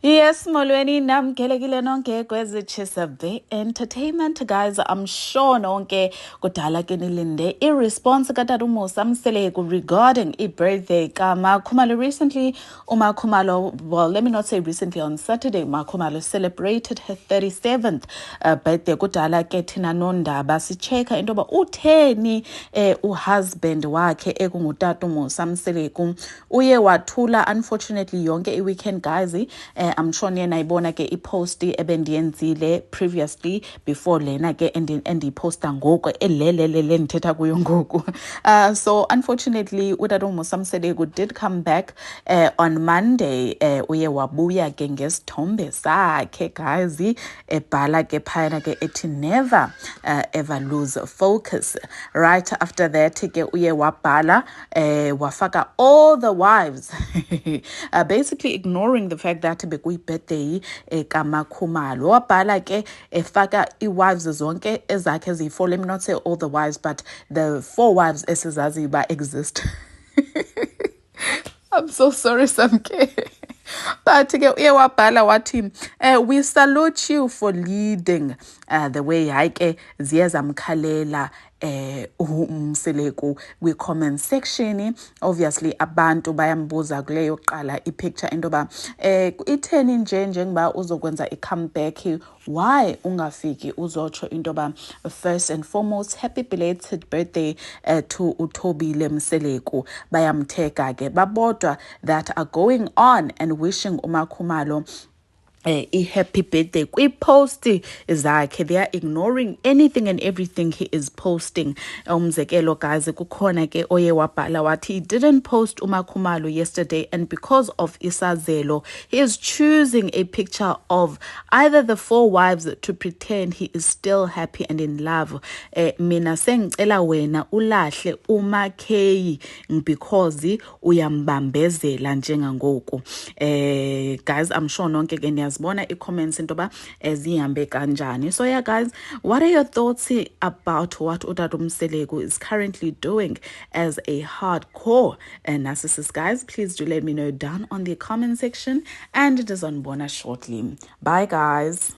Yes, molweni namkelekile nonke kwezitshisa the entertainment guys. I'm sure nonke kudala ke nilinde i-response katata uMusa Mseleku regarding i-birthday kaMakhumalo. Recently, uMakhumalo, well, let me not say recently, on Saturday, Makhumalo celebrated her 37th birthday. Kudala ke thina nondaba sicheka into yoba utheni uhusband wakhe ekungutata uMusa Mseleku uye wathula unfortunately yonke i-weekend guys. I'm sure niye nayibona ke i-post ebendiyenzile previously before lena ke endiyiposta ngoku elelelele ndithetha kuyo ngoku. So unfortunately utata uMusa Mseleku did come back on Monday. Uye wabuya ke ngesithombe sakhe guys, ebhala ke phayana ke ethi never ever lose focus. Right after that ke uye wabhala wafaka all the wives basically ignoring the fact that bekuyi-birthday kaMakhumalo. Wabhala ke efaka i-wives zonke ezakhe eziyi-4. Let me not say all the wives, but the 4 wives esizazi ba exist. I'm so sorry Samke. But ke uye wabhala wathi we salute you for leading the way. Hayi ke ziye zamkhalela uMseleku kwi-comment section. Obviously abantu bayambuza kuleyo qala i-picture into ba itheni njengoba uzokwenza i-comeback, why ungafiki uzotsho into ba first and foremost happy belated birthday to uThobile Mseleku. Bayamtheka ke babodwa that are going on and wishing uMakhumalo happy birthday kwi-post zakhe. They are ignoring anything and everything he is posting. Umzekelo guys, kukhona ke oye wabhala wathi he didn't post uMakhumalo yesterday, and because of isazelo he is choosing a picture of either the 4 wives to pretend he is still happy and in love. Mina sengicela wena ulahle uMakheyi because uyambambezela njengangoku. Guys, I'm sure nonke ke niyazibona i-comments into ba zihambe kanjani. So yeah guys, what are your thoughts about what utata uMseleku is currently doing as a hardcore narcissist? Guys, please do let me know down on the comment section, and it is on Bona shortly. Bye guys.